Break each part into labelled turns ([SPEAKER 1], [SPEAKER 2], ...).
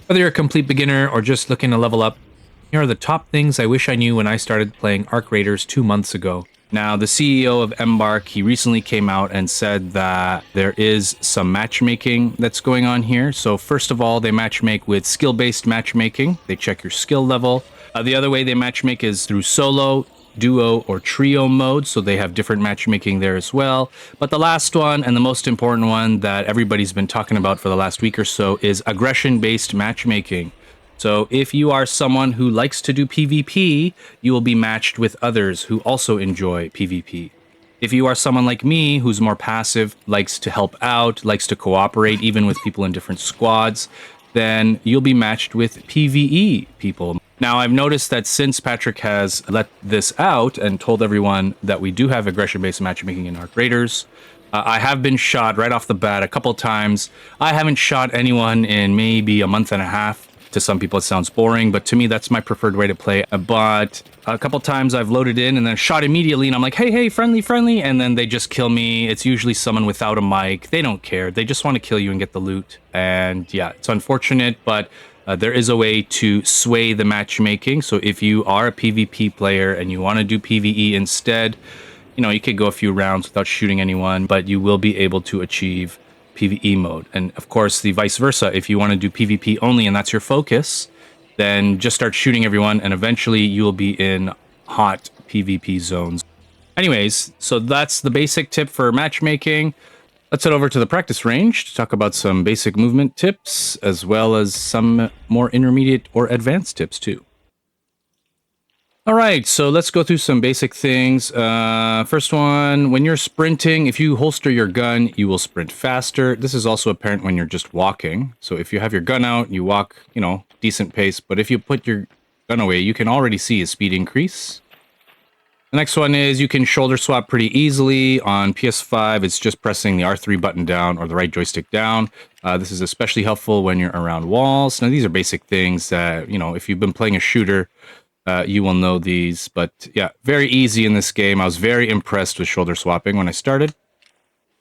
[SPEAKER 1] Whether you're a complete beginner or just looking to level up, here are the top things I wish I knew when I started playing arcraiders 2 months ago. Now, the CEO of Embark, he recently came out and said that there is some matchmaking that's going on here. So first of all, they matchmake with skill-based matchmaking. They check your skill level. The other way they matchmake is through solo, duo, or trio mode. So they have different matchmaking there as well. But the last one, and the most important one that everybody's been talking about for the last week or so, is aggression-based matchmaking. So if you are someone who likes to do PvP, you will be matched with others who also enjoy PvP. If you are someone like me who's more passive, likes to help out, likes to cooperate even with people in different squads, then you'll be matched with PvE people. Now, I've noticed that since Patrick has let this out and told everyone that we do have aggression-based matchmaking in Arc Raiders, I have been shot right off the bat a couple times. I haven't shot anyone in maybe a month and a half. To some people, it sounds boring, but to me, that's my preferred way to play. But a couple times I've loaded in and then shot immediately, and I'm like, hey, friendly, friendly, and then they just kill me. It's usually someone without a mic. They don't care. They just want to kill you and get the loot. And yeah, it's unfortunate, but there is a way to sway the matchmaking. So if you are a PvP player and you want to do PvE instead, you know, you could go a few rounds without shooting anyone, but you will be able to achieve PvE mode. And of course, the vice versa. If you want to do PvP only and that's your focus, then just start shooting everyone and eventually you will be in hot PvP zones. Anyways, so that's the basic tip for matchmaking. Let's head over to the practice range to talk about some basic movement tips as well as some more intermediate or advanced tips too. All right, so let's go through some basic things. First one, when you're sprinting, if you holster your gun, you will sprint faster. This is also apparent when you're just walking. So if you have your gun out, you walk, you know, decent pace. But if you put your gun away, you can already see a speed increase. The next one is you can shoulder swap pretty easily. On PS5, it's just pressing the R3 button down or the right joystick down. This is especially helpful when you're around walls. Now, these are basic things that, you know, if you've been playing a shooter, you will know these, but yeah, very easy in this game. I was very impressed with shoulder swapping when I started.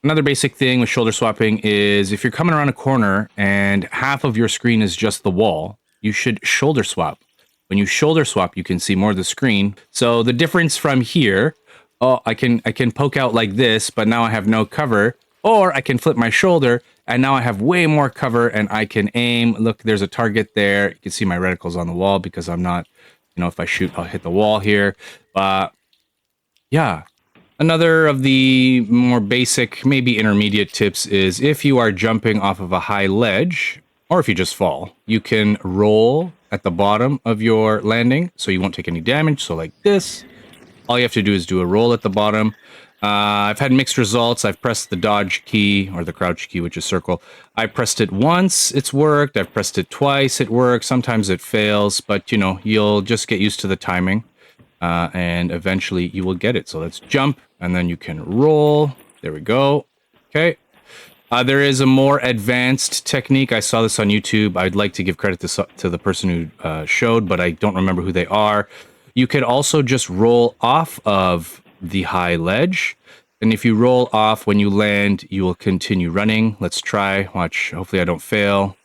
[SPEAKER 1] Another basic thing with shoulder swapping is if you're coming around a corner and half of your screen is just the wall, you should shoulder swap. When you shoulder swap, you can see more of the screen. So the difference from here, oh, I can poke out like this, but now I have no cover, or I can flip my shoulder and now I have way more cover and I can aim. Look, there's a target there. You can see my reticles on the wall because I'm not, you know, if I shoot, I'll hit the wall here. Yeah. Another of the more basic, maybe intermediate tips is if you are jumping off of a high ledge, or if you just fall, you can roll at the bottom of your landing so you won't take any damage. So like this, all you have to do is do a roll at the bottom. I've had mixed results. I've pressed the dodge key or the crouch key, which is circle. I pressed it once, it's worked. I've pressed it twice, it works. Sometimes it fails, but you know, you'll just get used to the timing and eventually you will get it. So let's jump and then you can roll. There we go. Okay. There is a more advanced technique. I saw this on YouTube. I'd like to give credit to the person who showed, but I don't remember who they are. You could also just roll off of the high ledge, and if you roll off when you land, you will continue running. Let's try. Watch. Hopefully I don't fail.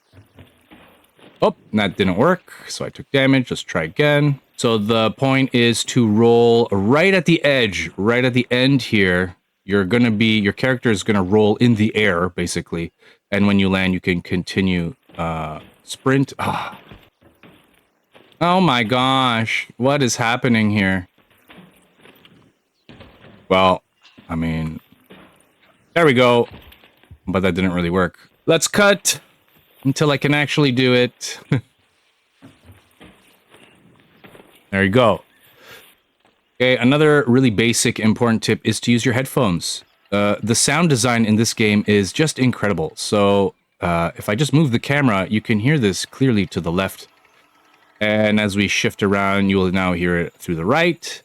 [SPEAKER 1] Oh, that didn't work, so I took damage. Let's try again. So the point is to roll right at the edge, right at the end here. Your character is gonna roll in the air, basically, and when you land, you can continue sprint. Oh my gosh, what is happening here? Well, I mean, there we go. But that didn't really work. Let's cut until I can actually do it. There you go. Okay, another really basic, important tip is to use your headphones. The sound design in this game is just incredible. So if I just move the camera, you can hear this clearly to the left. And as we shift around, you will now hear it through the right.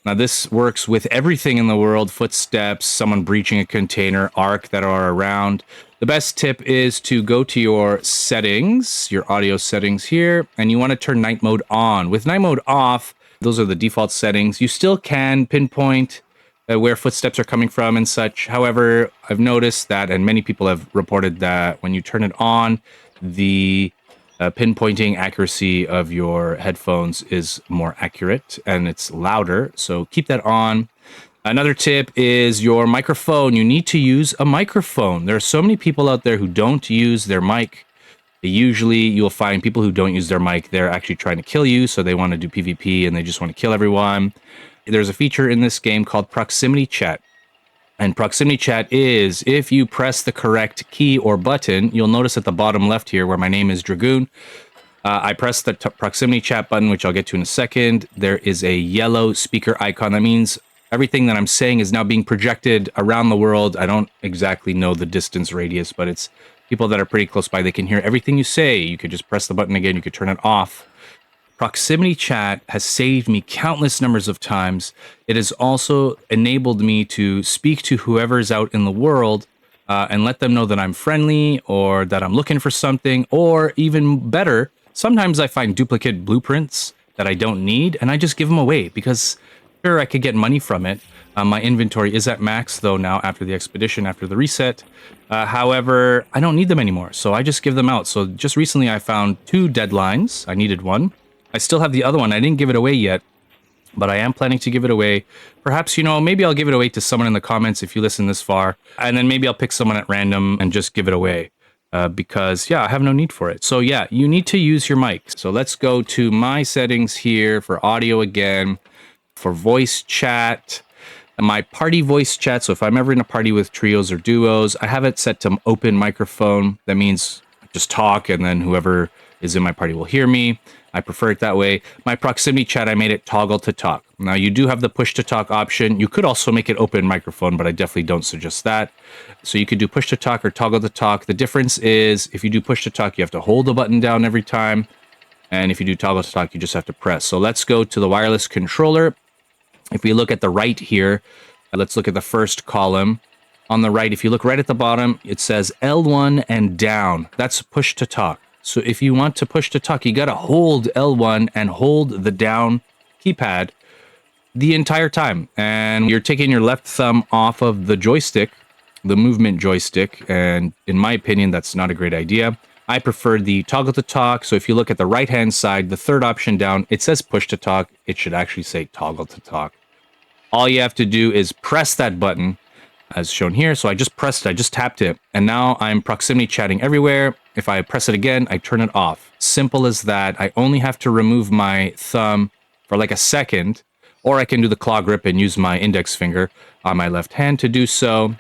[SPEAKER 1] Now, this works with everything in the world, footsteps, someone breaching a container, arc that are around. The best tip is to go to your settings, your audio settings here, and you want to turn night mode on. With night mode off, those are the default settings. You still can pinpoint where footsteps are coming from and such. However, I've noticed that, and many people have reported that when you turn it on, the pinpointing accuracy of your headphones is more accurate and it's louder. So keep that on. Another tip is your microphone. You need to use a microphone. There are so many people out there who don't use their mic. Usually you'll find people who don't use their mic, they're actually trying to kill you. So they want to do PvP and they just want to kill everyone. There's a feature in this game called proximity chat. And proximity chat is if you press the correct key or button, you'll notice at the bottom left here where my name is Dragoon, I press the proximity chat button, which I'll get to in a second. There is a yellow speaker icon. That means everything that I'm saying is now being projected around the world. I don't exactly know the distance radius, but it's people that are pretty close by. They can hear everything you say. You could just press the button again. You could turn it off. Proximity chat has saved me countless numbers of times. It has also enabled me to speak to whoever's out in the world and let them know that I'm friendly or that I'm looking for something, or even better, sometimes I find duplicate blueprints that I don't need and I just give them away because sure, I could get money from it. My inventory is at max though now after the expedition, after the reset. However, I don't need them anymore, so I just give them out. So just recently I found 2 deadlines. I needed one. I still have the other one. I didn't give it away yet, but I am planning to give it away. Perhaps, maybe I'll give it away to someone in the comments if you listen this far, and then maybe I'll pick someone at random and just give it away because, yeah, I have no need for it. So, yeah, you need to use your mic. So let's go to my settings here for audio again, for voice chat, my party voice chat. So if I'm ever in a party with trios or duos, I have it set to open microphone. That means just talk and then whoever is in my party will hear me. I prefer it that way. My proximity chat, I made it toggle to talk. Now you do have the push to talk option. You could also make it open microphone, but I definitely don't suggest that. So you could do push to talk or toggle to talk. The difference is if you do push to talk, you have to hold the button down every time. And if you do toggle to talk, you just have to press. So let's go to the wireless controller. If we look at the right here, let's look at the first column. On the right, if you look right at the bottom, it says L1 and down. That's push to talk. So if you want to push to talk, you got to hold L1 and hold the down keypad the entire time. And you're taking your left thumb off of the joystick, the movement joystick. And in my opinion, that's not a great idea. I prefer the toggle to talk. So if you look at the right-hand side, the third option down, it says push to talk. It should actually say toggle to talk. All you have to do is press that button as shown here. So I just pressed it, I just tapped it, and now I'm proximity chatting everywhere. If I press it again, I turn it off. Simple as that. I only have to remove my thumb for like a second, or I can do the claw grip and use my index finger on my left hand to do so,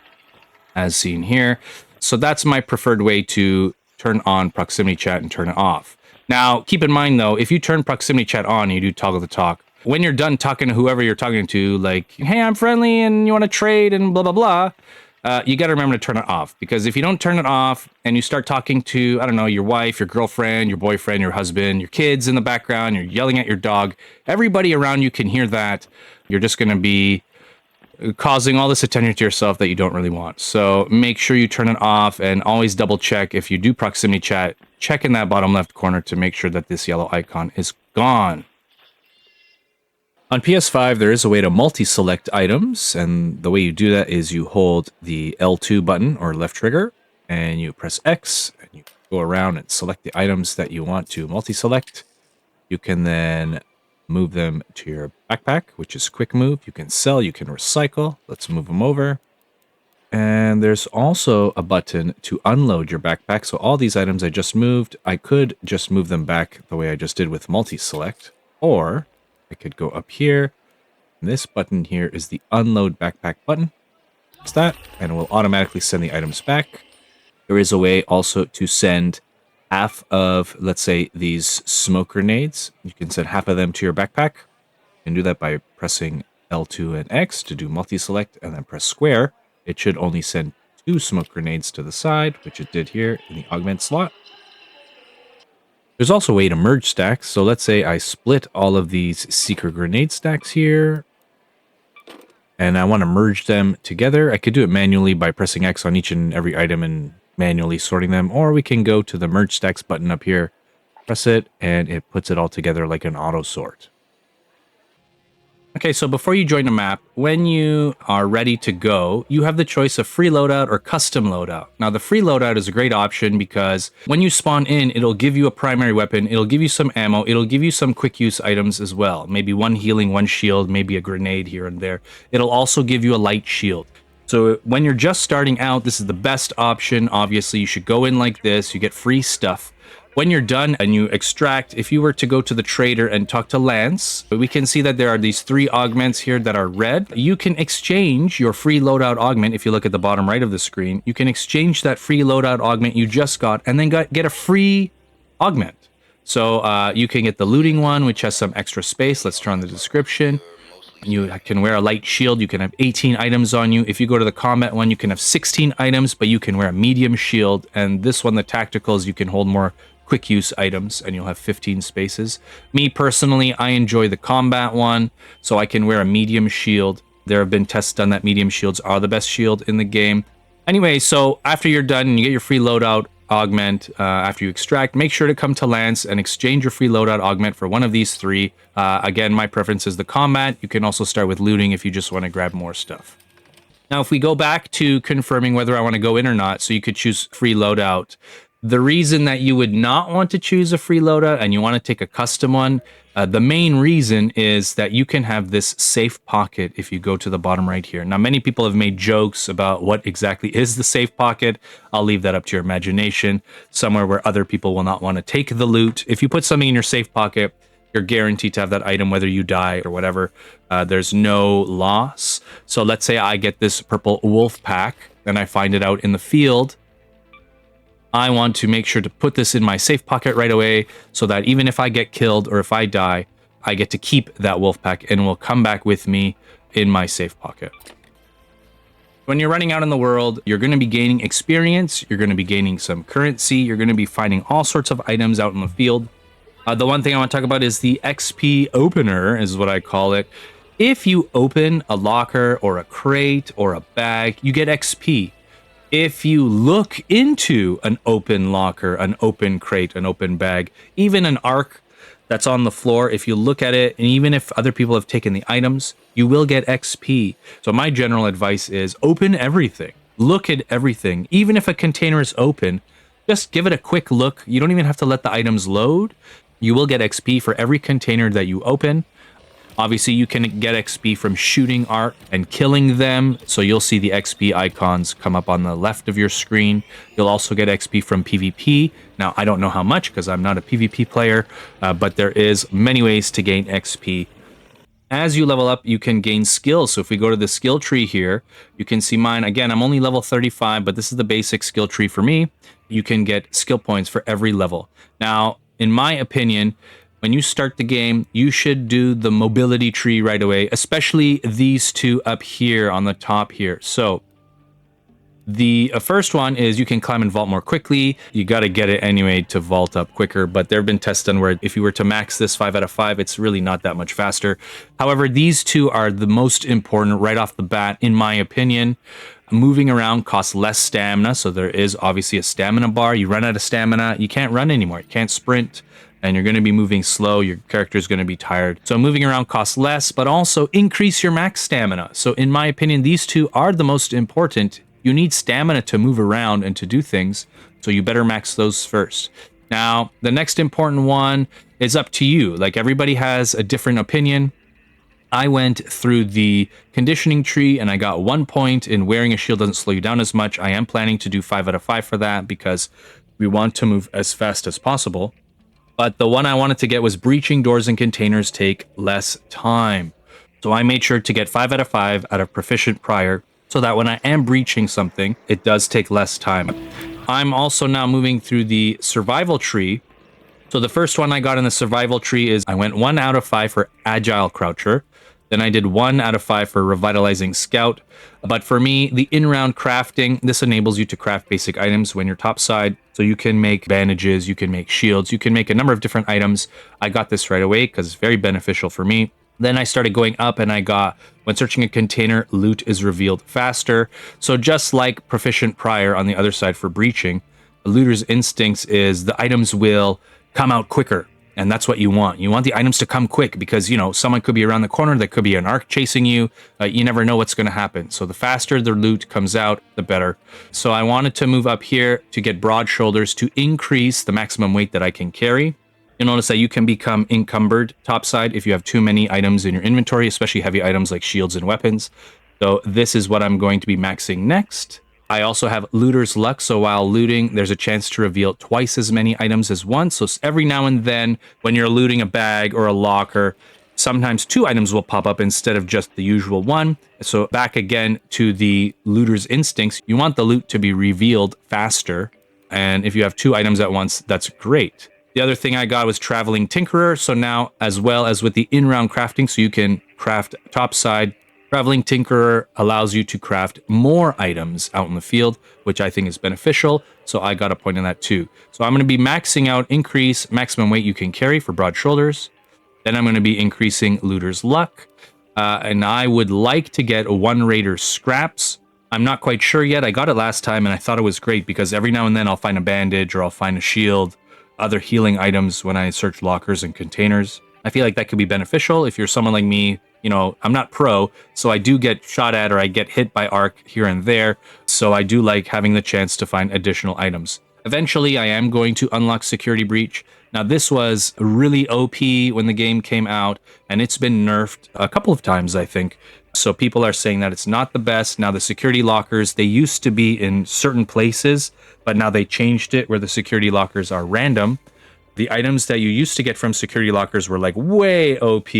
[SPEAKER 1] as seen here. So that's my preferred way to turn on proximity chat and turn it off. Now, keep in mind though, if you turn proximity chat on and you do toggle to talk, when you're done talking to whoever you're talking to, like, hey, I'm friendly and you want to trade and blah, blah, blah, you got to remember to turn it off. Because if you don't turn it off and you start talking to, I don't know, your wife, your girlfriend, your boyfriend, your husband, your kids in the background, you're yelling at your dog, everybody around you can hear that. You're just going to be causing all this attention to yourself that you don't really want. So make sure you turn it off and always double check if you do proximity chat, check in that bottom left corner to make sure that this yellow icon is gone. On PS5, there is a way to multi-select items, and the way you do that is you hold the L2 button or left trigger, and you press X, and you go around and select the items that you want to multi-select. You can then move them to your backpack, which is quick move. You can sell, you can recycle. Let's move them over. And there's also a button to unload your backpack. So all these items I just moved, I could just move them back the way I just did with multi-select, or I could go up here. This button here is the unload backpack button. It's that, and it will automatically send the items back. There is a way also to send half of, let's say, these smoke grenades. You can send half of them to your backpack. You can do that by pressing L2 and X to do multi-select, and then press square. It should only send 2 smoke grenades to the side, which it did here in the augment slot. There's also a way to merge stacks. So let's say I split all of these secret grenade stacks here, and I want to merge them together. I could do it manually by pressing X on each and every item and manually sorting them, or we can go to the merge stacks button up here, press it, and it puts it all together like an auto sort. Okay, so before you join a map, when you are ready to go, you have the choice of free loadout or custom loadout. Now, the free loadout is a great option because when you spawn in, it'll give you a primary weapon, it'll give you some ammo, it'll give you some quick use items as well. Maybe one healing, one shield, maybe a grenade here and there. It'll also give you a light shield. So when you're just starting out, this is the best option. Obviously, you should go in like this, you get free stuff. When you're done and you extract, if you were to go to the trader and talk to Lance, we can see that there are these 3 augments here that are red. You can exchange your free loadout augment. If you look at the bottom right of the screen, you can exchange that free loadout augment you just got and then get a free augment. So you can get the looting one, which has some extra space. Let's turn on the description. You can wear a light shield. You can have 18 items on you. If you go to the combat one, you can have 16 items, but you can wear a medium shield. And this one, the tacticals, you can hold more quick use items and you'll have 15 spaces. Me personally, I enjoy the combat one, so I can wear a medium shield. There have been tests done that medium shields are the best shield in the game. Anyway, so after you're done and you get your free loadout augment, after you extract, make sure to come to Lance and exchange your free loadout augment for one of these 3. Again, my preference is the combat. You can also start with looting if you just want to grab more stuff. Now, if we go back to confirming whether I want to go in or not, so you could choose free loadout. The reason that you would not want to choose a free loadout and you want to take a custom one, the main reason is that you can have this safe pocket if you go to the bottom right here. Now, many people have made jokes about what exactly is the safe pocket. I'll leave that up to your imagination, somewhere where other people will not want to take the loot. If you put something in your safe pocket, you're guaranteed to have that item whether you die or whatever. There's no loss. So let's say I get this purple wolf pack and I find it out in the field. I want to make sure to put this in my safe pocket right away so that even if I get killed or if I die, I get to keep that wolf pack and will come back with me in my safe pocket. When you're running out in the world, you're going to be gaining experience, you're going to be gaining some currency, you're going to be finding all sorts of items out in the field. The one thing I want to talk about is the XP opener, is what I call it. If you open a locker or a crate or a bag, you get XP. If you look into an open locker, an open crate, an open bag, even an arc that's on the floor, if you look at it, and even if other people have taken the items, you will get XP. So my general advice is open everything. Look at everything. Even if a container is open, just give it a quick look. You don't even have to let the items load. You will get XP for every container that you open. Obviously, you can get XP from shooting arc and killing them, so you'll see the XP icons come up on the left of your screen. You'll also get XP from PvP. Now, I don't know how much because I'm not a PvP player, but there is many ways to gain XP. As you level up, you can gain skills. So if we go to the skill tree here, you can see mine. Again, I'm only level 35, but this is the basic skill tree for me. You can get skill points for every level. Now, in my opinion, when you start the game, you should do the mobility tree right away, especially these 2 up here on the top here. So the first one is you can climb and vault more quickly. You got to get it anyway to vault up quicker, but there have been tests done where if you were to max this 5 out of 5, it's really not that much faster. However, these 2 are the most important right off the bat, in my opinion. Moving around costs less stamina, so there is obviously a stamina bar. You run out of stamina, you can't run anymore, you can't sprint, and you're going to be moving slow, your character is going to be tired. So moving around costs less, but also increase your max stamina. So in my opinion, these 2 are the most important. You need stamina to move around and to do things, so you better max those first. Now, the next important one is up to you. Like, everybody has a different opinion. I went through the conditioning tree and I got 1 point in wearing a shield doesn't slow you down as much. I am planning to do 5 out of 5 for that because we want to move as fast as possible. But the one I wanted to get was breaching doors and containers take less time. So I made sure to get 5 out of 5 out of proficient prior so that when I am breaching something, it does take less time. I'm also now moving through the survival tree. So the first one I got in the survival tree is I went 1 out of 5 for agile croucher. Then I did 1 out of 5 for revitalizing scout. But for me, the in-round crafting, this enables you to craft basic items when you're topside. So you can make bandages, you can make shields, you can make a number of different items. I got this right away because it's very beneficial for me. Then I started going up and I got, when searching a container, loot is revealed faster. So just like proficient prior on the other side for breaching, the looter's instincts is the items will come out quicker. And that's what you want. You want the items to come quick because, you know, someone could be around the corner. There could be an arc chasing you. You never know what's going to happen. So the faster the loot comes out, the better. So I wanted to move up here to get broad shoulders to increase the maximum weight that I can carry. You'll notice that you can become encumbered topside if you have too many items in your inventory, especially heavy items like shields and weapons. So this is what I'm going to be maxing next. I also have looter's luck, so while looting, there's a chance to reveal twice as many items as once. So every now and then, when you're looting a bag or a locker, sometimes 2 items will pop up instead of just the usual one. So back again to the looter's instincts, you want the loot to be revealed faster. And if you have 2 items at once, that's great. The other thing I got was Traveling Tinkerer. So now, as well as with the in-round crafting, so you can craft topside, Traveling Tinkerer allows you to craft more items out in the field, which I think is beneficial. So I got a point on that too. So I'm going to be maxing out increase maximum weight you can carry for broad shoulders. Then I'm going to be increasing looter's luck. And I would like to get 1 raider scraps. I'm not quite sure yet. I got it last time and I thought it was great because every now and then I'll find a bandage or I'll find a shield, other healing items when I search lockers and containers. I feel like that could be beneficial if you're someone like me. You know, I'm not pro, so I do get shot at or I get hit by arc here and there. So I do like having the chance to find additional items. Eventually, I am going to unlock Security Breach. Now, this was really OP when the game came out, and it's been nerfed a couple of times, I think. So people are saying that it's not the best. Now, the security lockers, they used to be in certain places, but now they changed it where the security lockers are random. The items that you used to get from security lockers were like way OP,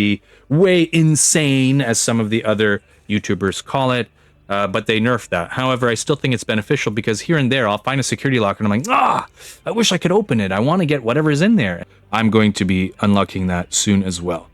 [SPEAKER 1] way insane, as some of the other YouTubers call it. But they nerfed that. However, I still think it's beneficial because here and there I'll find a security locker and I'm like, I wish I could open it. I want to get whatever's in there. I'm going to be unlocking that soon as well.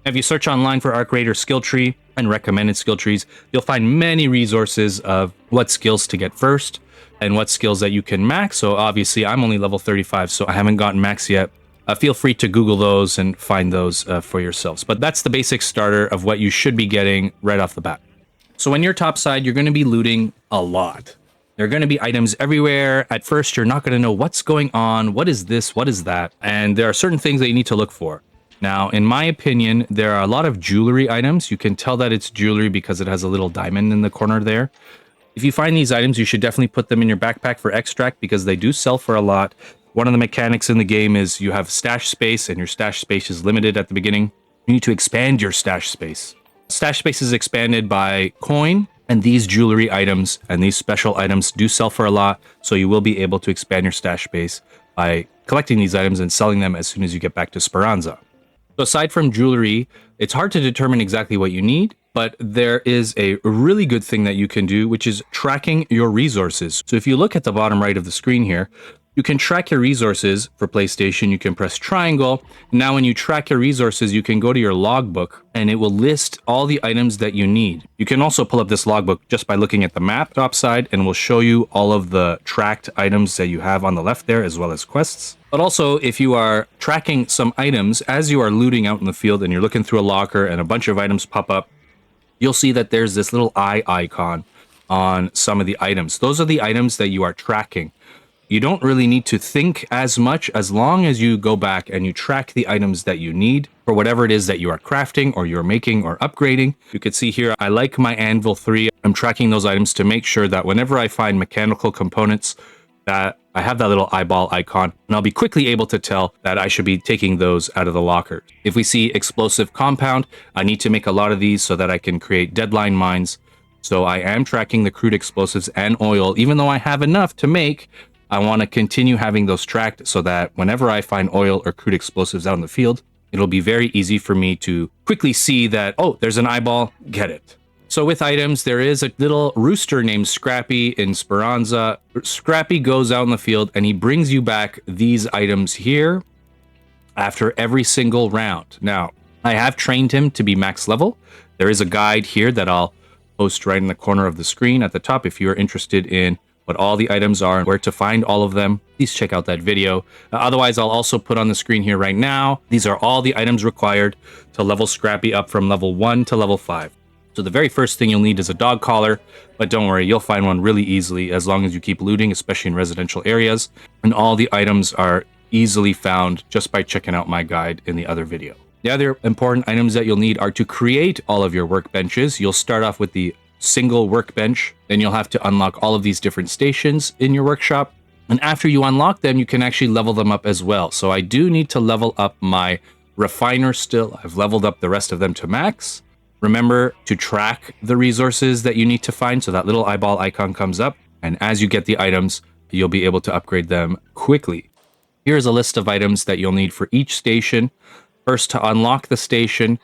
[SPEAKER 1] If you search online for arcraider skill tree and recommended skill trees, you'll find many resources of what skills to get first and what skills that you can max. So obviously I'm only level 35, so I haven't gotten max yet. Feel free to Google those and find those for yourselves. But that's the basic starter of what you should be getting right off the bat. So when you're topside, you're going to be looting a lot. There are going to be items everywhere. At first, you're not going to know what's going on. What is this? What is that? And there are certain things that you need to look for. Now, in my opinion, there are a lot of jewelry items. You can tell that it's jewelry because it has a little diamond in the corner there. If you find these items, you should definitely put them in your backpack for extract because they do sell for a lot. One of the mechanics in the game is you have stash space and your stash space is limited at the beginning. You need to expand your stash space. Stash space is expanded by coin, and these jewelry items and these special items do sell for a lot, so you will be able to expand your stash space by collecting these items and selling them as soon as you get back to Speranza. So aside from jewelry, it's hard to determine exactly what you need, but there is a really good thing that you can do, which is tracking your resources. So if you look at the bottom right of the screen here, you can track your resources for PlayStation. You can press triangle. Now, when you track your resources, you can go to your logbook and it will list all the items that you need. You can also pull up this logbook just by looking at the map topside and will show you all of the tracked items that you have on the left there, as well as quests. But also, if you are tracking some items as you are looting out in the field and you're looking through a locker and a bunch of items pop up, you'll see that there's this little eye icon on some of the items. Those are the items that you are tracking. You don't really need to think as much as long as you go back and you track the items that you need for whatever it is that you are crafting or you're making or upgrading. You can see here, I like my Anvil 3. I'm tracking those items to make sure that whenever I find mechanical components, that I have that little eyeball icon, and I'll be quickly able to tell that I should be taking those out of the locker. If we see explosive compound, I need to make a lot of these so that I can create deadline mines. So I am tracking the crude explosives and oil, even though I have enough to make. I want to continue having those tracked so that whenever I find oil or crude explosives out in the field, it'll be very easy for me to quickly see that, oh, there's an eyeball, get it. So with items, there is a little rooster named Scrappy in Speranza. Scrappy goes out in the field and he brings you back these items here after every single round. Now, I have trained him to be max level. There is a guide here that I'll post right in the corner of the screen at the top if you're interested in what all the items are and where to find all of them. Please check out that video. Otherwise, I'll also put on the screen here right now. These are all the items required to level Scrappy up from level 1 to level 5. So the very first thing you'll need is a dog collar, but don't worry, you'll find one really easily as long as you keep looting, especially in residential areas. And all the items are easily found just by checking out my guide in the other video. The other important items that you'll need are to create all of your workbenches. You'll start off with the single workbench, then you'll have to unlock all of these different stations in your workshop. And after you unlock them, you can actually level them up as well. So I do need to level up my refiner still. I've leveled up the rest of them to max. Remember to track the resources that you need to find, so that little eyeball icon comes up. And as you get the items, you'll be able to upgrade them quickly. Here's a list of items that you'll need for each station. First, to unlock the station,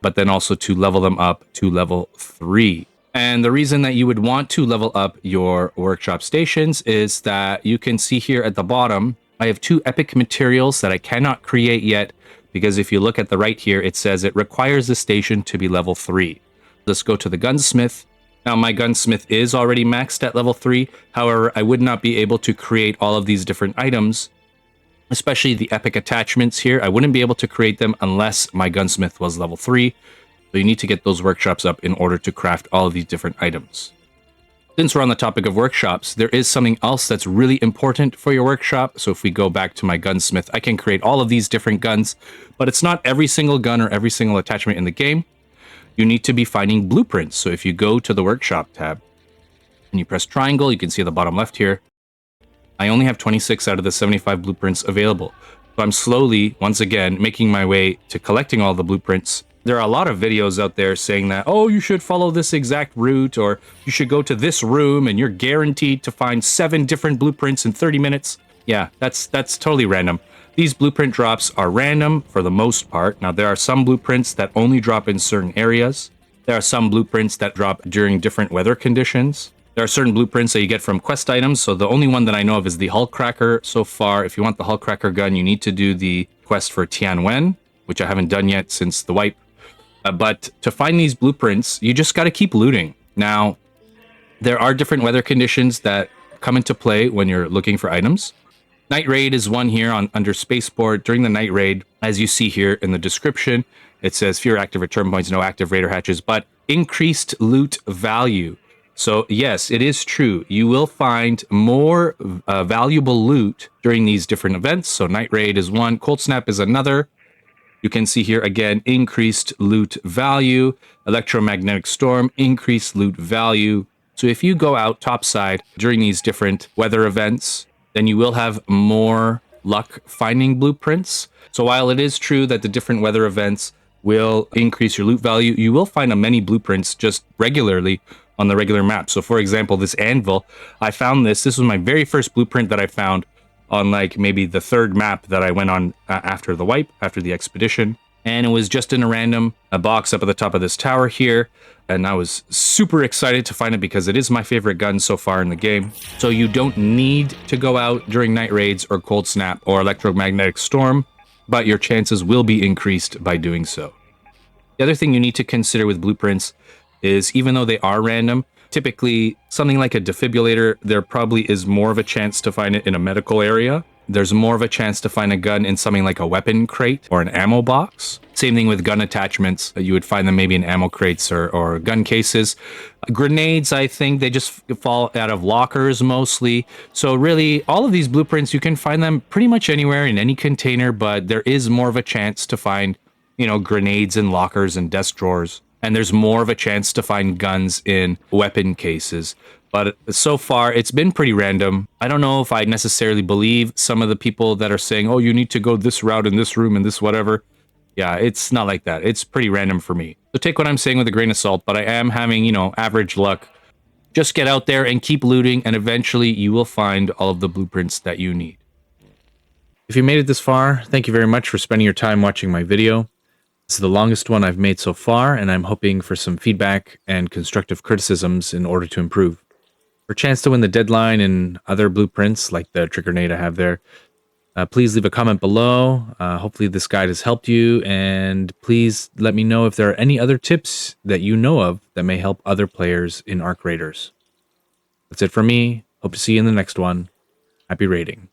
[SPEAKER 1] but then also to level them up to level 3. And the reason that you would want to level up your workshop stations is that you can see here at the bottom, I have 2 epic materials that I cannot create yet, because if you look at the right here, it says it requires the station to be level 3. Let's go to the gunsmith. Now, my gunsmith is already maxed at level 3. However, I would not be able to create all of these different items, especially the epic attachments here. I wouldn't be able to create them unless my gunsmith was level 3. So you need to get those workshops up in order to craft all of these different items. Since we're on the topic of workshops, there is something else that's really important for your workshop. So if we go back to my gunsmith, I can create all of these different guns, but it's not every single gun or every single attachment in the game. You need to be finding blueprints. So if you go to the workshop tab and you press triangle, you can see at the bottom left here, I only have 26 out of the 75 blueprints available. So I'm slowly, once again, making my way to collecting all the blueprints. There are a lot of videos out there saying that, oh, you should follow this exact route, or you should go to this room and you're guaranteed to find 7 different blueprints in 30 minutes. Yeah, that's totally random. These blueprint drops are random for the most part. Now, there are some blueprints that only drop in certain areas. There are some blueprints that drop during different weather conditions. There are certain blueprints that you get from quest items. So the only one that I know of is the Hull Cracker so far. If you want the Hull Cracker gun, you need to do the quest for Tianwen, which I haven't done yet since the wipe. But to find these blueprints, you just got to keep looting. Now, there are different weather conditions that come into play when you're looking for items. Night Raid is one here under Spaceport. During the Night Raid, as you see here in the description, it says fewer active return points, no active raider hatches, but increased loot value. So yes, it is true. You will find more valuable loot during these different events. So Night Raid is one, Cold Snap is another. You can see here again, increased loot value, electromagnetic storm, increased loot value. So if you go out topside during these different weather events, then you will have more luck finding blueprints. So while it is true that the different weather events will increase your loot value, you will find many blueprints just regularly on the regular map. So for example, this anvil, I found this. This was my very first blueprint that I found on like maybe the 3rd map that I went on after the wipe, after the expedition. And it was just in a box up at the top of this tower here. And I was super excited to find it because it is my favorite gun so far in the game. So you don't need to go out during night raids or cold snap or electromagnetic storm, but your chances will be increased by doing so. The other thing you need to consider with blueprints is even though they are random, typically something like a defibrillator, there probably is more of a chance to find it in a medical area. There's more of a chance to find a gun in something like a weapon crate or an ammo box. Same thing with gun attachments. You would find them maybe in ammo crates or gun cases. Grenades, I think they just fall out of lockers mostly. So really, all of these blueprints, you can find them pretty much anywhere in any container, but there is more of a chance to find, grenades in lockers and desk drawers. And there's more of a chance to find guns in weapon cases. But so far, it's been pretty random. I don't know if I necessarily believe some of the people that are saying, oh, you need to go this route in this room and this whatever. Yeah, it's not like that. It's pretty random for me. So take what I'm saying with a grain of salt, but I am having, average luck. Just get out there and keep looting, and eventually you will find all of the blueprints that you need. If you made it this far, thank you very much for spending your time watching my video. This is the longest one I've made so far, and I'm hoping for some feedback and constructive criticisms in order to improve. For a chance to win the deadline and other blueprints like the trigger grenade I have there, please leave a comment below. Hopefully this guide has helped you, and please let me know if there are any other tips that you know of that may help other players in Arc Raiders. That's it for me. Hope to see you in the next one. Happy raiding.